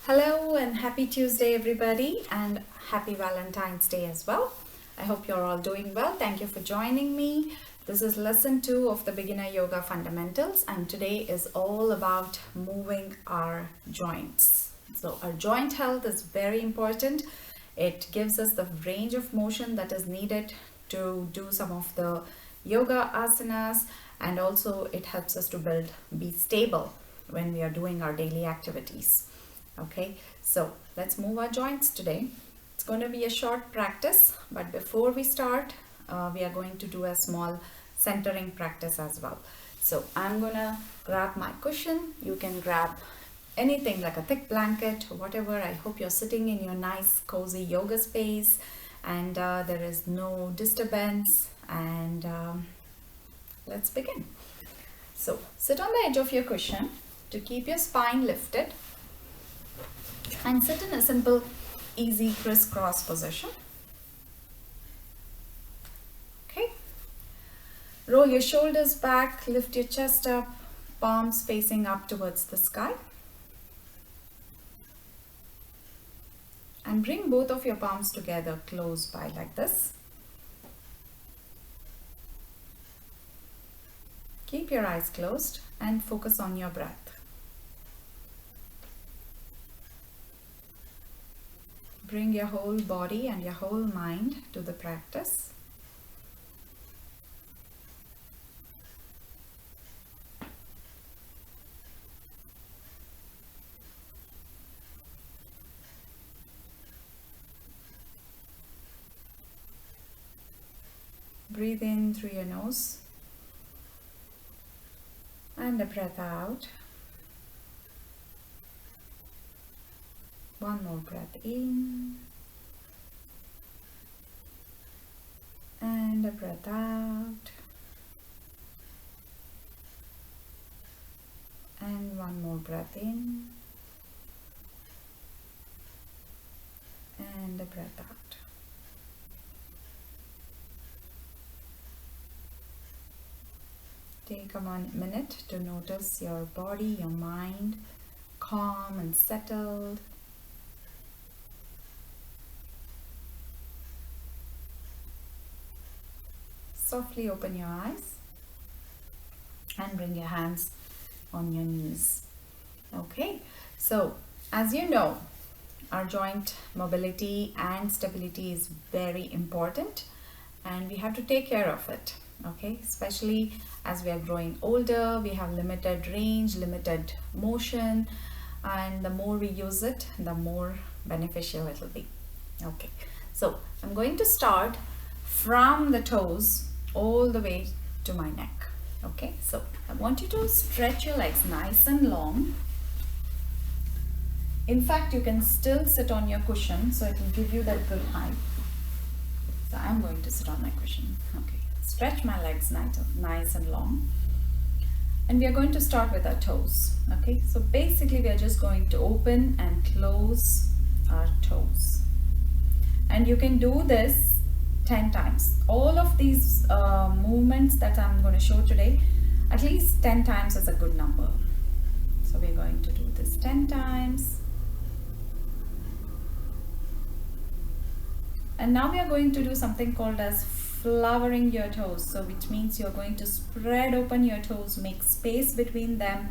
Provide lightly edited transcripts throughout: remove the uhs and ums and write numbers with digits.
Hello and happy Tuesday, everybody, and happy Valentine's Day as well. I hope you're all doing well. Thank you for joining me. This is lesson 2 of the beginner yoga fundamentals, and today is all about moving our joints. So, our joint health is very important. It gives us the range of motion that is needed to do some of the yoga asanas, and also it helps us to be stable when we are doing our daily activities. Okay, so let's move our joints today. It's going to be a short practice, but before we start, we are going to do a small centering practice as well. So I'm going to grab my cushion. You can grab anything like a thick blanket or whatever. I hope you're sitting in your nice cozy yoga space and there is no disturbance, and let's begin. So sit on the edge of your cushion to keep your spine lifted and sit in a simple, easy crisscross position. Okay. Roll your shoulders back, lift your chest up, palms facing up towards the sky. And bring both of your palms together close by like this. Keep your eyes closed and focus on your breath. Bring your whole body and your whole mind to the practice. Breathe in through your nose and a breath out. One more breath in and a breath out, and one more breath in and a breath out. Take a minute to notice your body, your mind, calm and settled. Softly open your eyes and bring your hands on your knees. Okay, so as you know, our joint mobility and stability is very important and we have to take care of it. Okay, especially as we are growing older, we have limited range, limited motion, and the more we use it, the more beneficial it will be. Okay, so I'm going to start from the toes all the way to my neck. Okay, so I want you to stretch your legs nice and long. In fact, you can still sit on your cushion, so it will give you that good height. So I'm going to sit on my cushion. Okay, stretch my legs nice and long. And we are going to start with our toes. Okay, so basically we are just going to open and close our toes. And you can do this 10 times. All of these movements that I'm going to show today, at least 10 times is a good number. So we're going to do this 10 times. And now we are going to do something called as flowering your toes. So which means you're going to spread open your toes, make space between them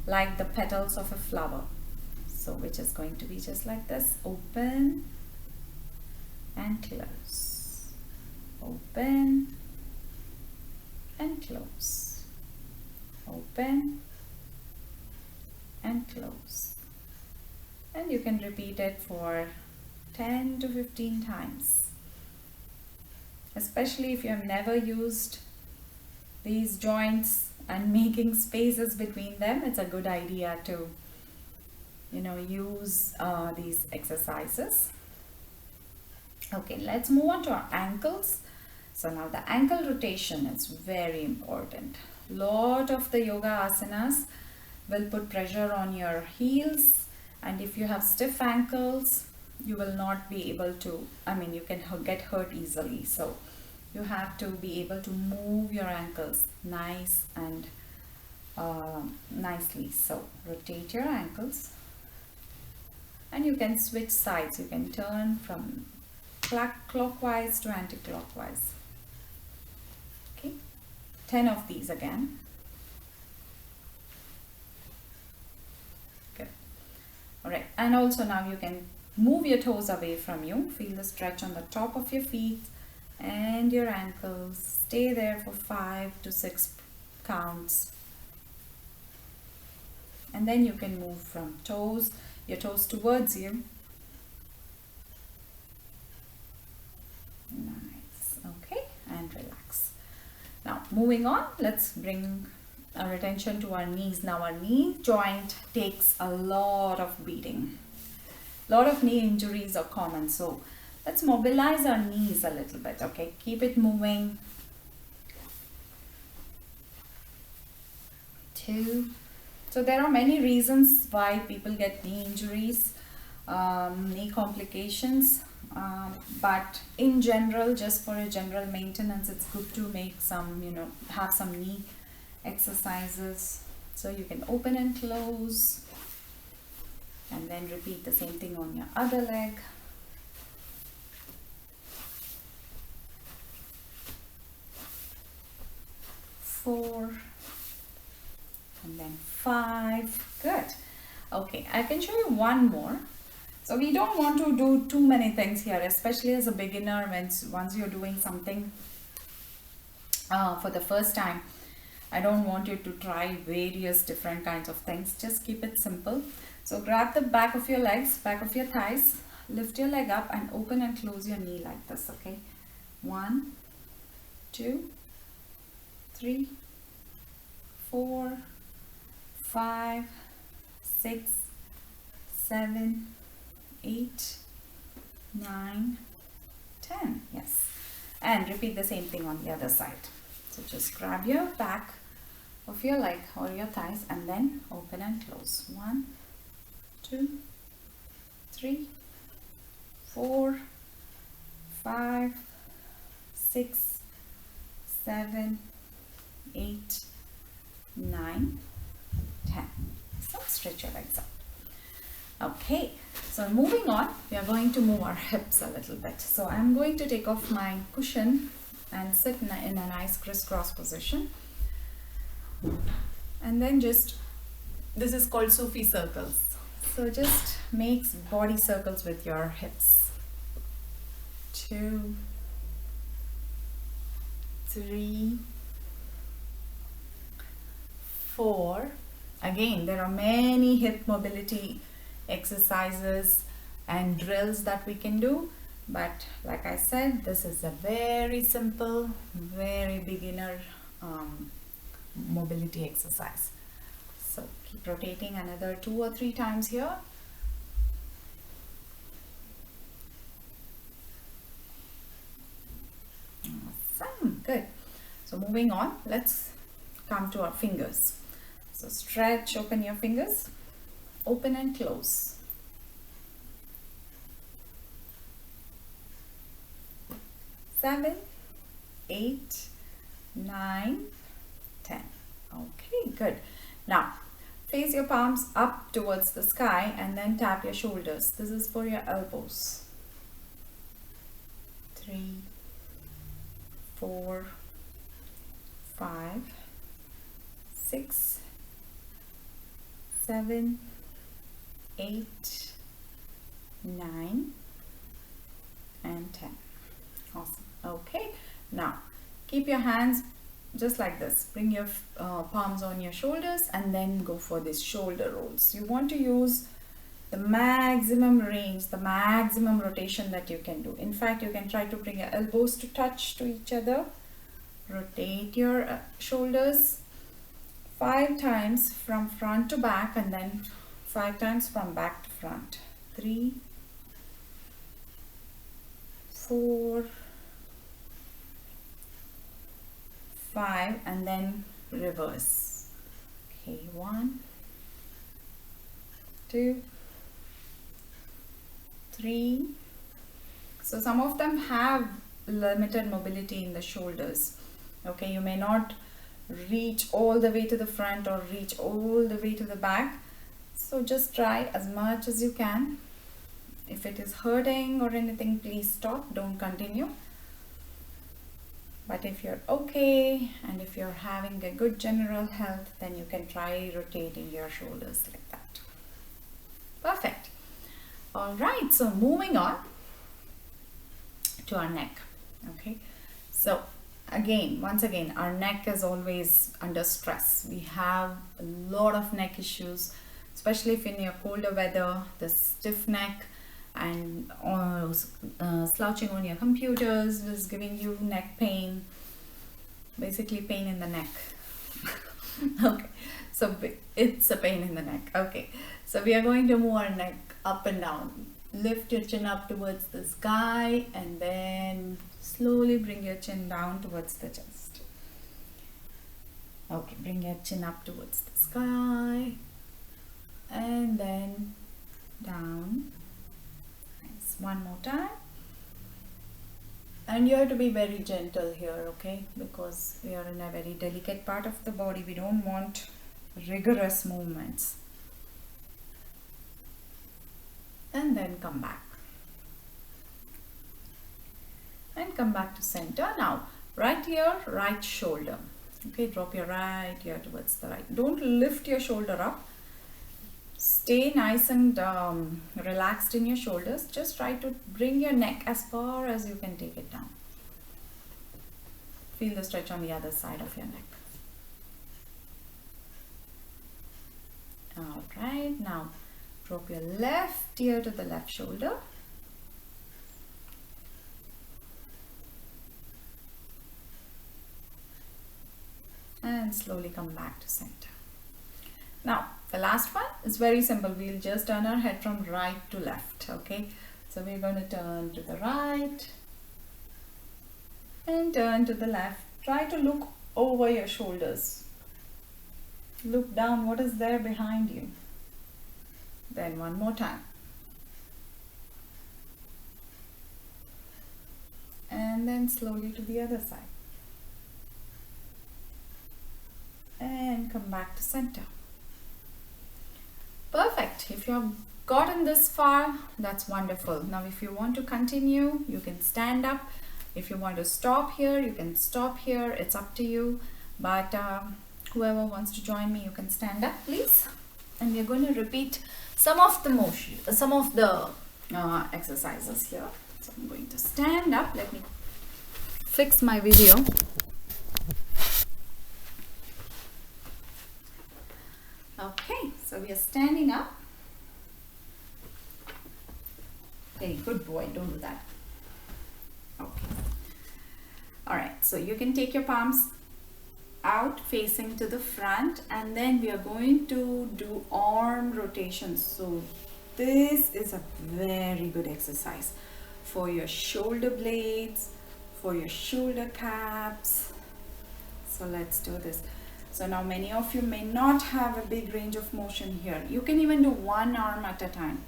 like the petals of a flower. So which is going to be just like this, open and close. Open and close, open and close, and you can repeat it for 10 to 15 times. Especially if you have never used these joints and making spaces between them, it's a good idea to use these exercises. Okay, let's move on to our ankles. So now the ankle rotation is very important. Lot of the yoga asanas will put pressure on your heels, and if you have stiff ankles, you will not be able to, you can get hurt easily. So you have to be able to move your ankles nice and nicely. So rotate your ankles and you can switch sides. You can turn from clockwise to anti-clockwise. Okay, 10 of these again. Good. All right, and also now you can move your toes away from you. Feel the stretch on the top of your feet and your ankles. Stay there for 5 to 6 counts. And then you can move from your toes towards you. Nice. Okay, and relax. Now moving on, let's bring our attention to our knees. Now our knee joint takes a lot of beating. A lot of knee injuries are common, so let's mobilize our knees a little bit. Okay, keep it moving. 2. So there are many reasons why people get knee injuries, knee complications, but in general, just for a general maintenance, it's good to make some, have some knee exercises. So you can open and close, and then repeat the same thing on your other leg. 4, and then 5. Good. Okay, I can show you one more. So we don't want to do too many things here, especially as a beginner. Once you're doing something for the first time, I don't want you to try various different kinds of things. Just keep it simple. So grab the back of your legs, back of your thighs, lift your leg up and open and close your knee like this. Okay, 1, 2, 3, 4, 5, 6, 7, 8, 9, 10. Yes, and repeat the same thing on the other side. So just grab your back of your leg or your thighs and then open and close. 1, 2, 3, 4, 5, 6, 7, 8, 9, 10. So stretch your legs out. Okay, so moving on, we are going to move our hips a little bit. So I'm going to take off my cushion and sit in a nice crisscross position. And then this is called Sufi circles. So just make body circles with your hips. 2, 3, 4. Again, there are many hip mobility exercises and drills that we can do, but like I said, this is a very simple, very beginner mobility exercise. So keep rotating another 2 or 3 times here. Awesome, good. So moving on, let's come to our fingers. So stretch, open your fingers, open and close. 7, 8, 9, 10. Okay, good. Now face your palms up towards the sky and then tap your shoulders. This is for your elbows. 3, 4, 5, 6, 7, 8, 9, and 10. Awesome. Okay, now keep your hands just like this. Bring your palms on your shoulders and then go for these shoulder rolls. You want to use the maximum range, the maximum rotation that you can do. In fact, you can try to bring your elbows to touch to each other. Rotate your shoulders 5 times from front to back and then 5 times from back to front. 3, 4, 5, and then reverse. Okay, 1, 2, 3. So some of them have limited mobility in the shoulders. Okay, you may not reach all the way to the front or reach all the way to the back. So just try as much as you can. If it is hurting or anything, please stop, don't continue. But if you're okay and if you're having a good general health, then you can try rotating your shoulders like that. Perfect. All right, so moving on to our neck. Okay, so once again, our neck is always under stress. We have a lot of neck issues, especially if in your colder weather, the stiff neck and slouching on your computers is giving you neck pain, basically pain in the neck. Okay, so it's a pain in the neck. Okay, so we are going to move our neck up and down. Lift your chin up towards the sky and then slowly bring your chin down towards the chest. Okay, bring your chin up towards the sky and then down. Nice. One more time. And you have to be very gentle here, okay? Because we are in a very delicate part of the body. We don't want rigorous movements. And then come back. And come back to center. Now, right here, right shoulder. Okay, drop your right here towards the right. Don't lift your shoulder up. Stay nice and relaxed in your shoulders. Just try to bring your neck as far as you can take it down. Feel the stretch on the other side of your neck. All right, now drop your left ear to the left shoulder. And slowly come back to center. Now, the last one is very simple. We'll just turn our head from right to left, okay? So we're going to turn to the right and turn to the left. Try to look over your shoulders. Look down, what is there behind you? Then one more time. And then slowly to the other side. And come back to center. Perfect. If you have gotten this far, that's wonderful. Now if you want to continue, you can stand up. If you want to stop here, you can stop here. It's up to you. But whoever wants to join me, you can stand up, please. And we're going to repeat some of the motion, some of the exercises here. So I'm going to stand up. Let me fix my video. Okay, so we are standing up. Hey, good boy, don't do that. Okay. All right, so you can take your palms out facing to the front, and then we are going to do arm rotations. So this is a very good exercise for your shoulder blades, for your shoulder caps. So let's do this. So now many of you may not have a big range of motion here. You can even do one arm at a time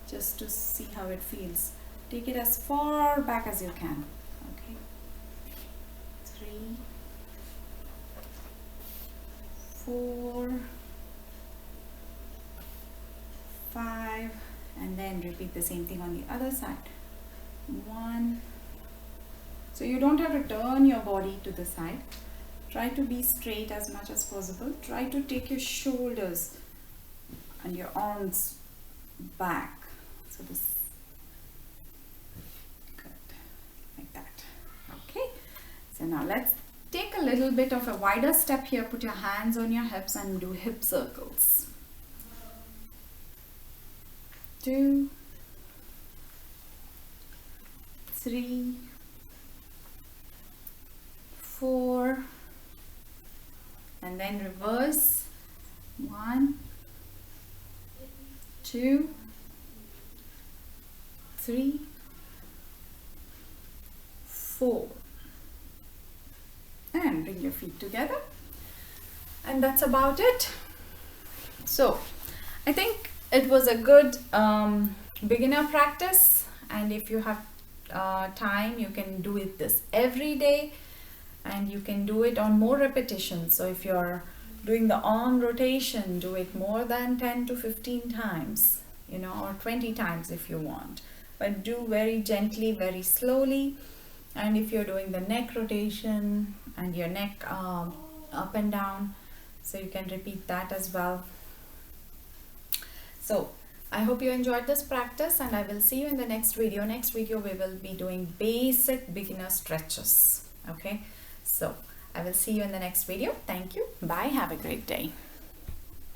just to see how it feels. Take it as far back as you can. Okay. 3, 4, 5, and then repeat the same thing on the other side. 1. So you don't have to turn your body to the side. Try to be straight as much as possible. Try to take your shoulders and your arms back. So this, good, like that. Okay. So now let's take a little bit of a wider step here. Put your hands on your hips and do hip circles. 2, 3, 4, and then reverse. 1, 2, 3, 4, and bring your feet together, and that's about it. So I think it was a good beginner practice, and if you have time, you can do it this every day, and you can do it on more repetitions. So if you're doing the arm rotation, do it more than 10 to 15 times. or 20 times if you want. But do very gently, very slowly. And if you're doing the neck rotation and your neck up and down, so you can repeat that as well. So I hope you enjoyed this practice, and I will see you in the next video. Next video we will be doing basic beginner stretches. Okay, so I will see you in the next video. Thank you. Bye. Have a great day.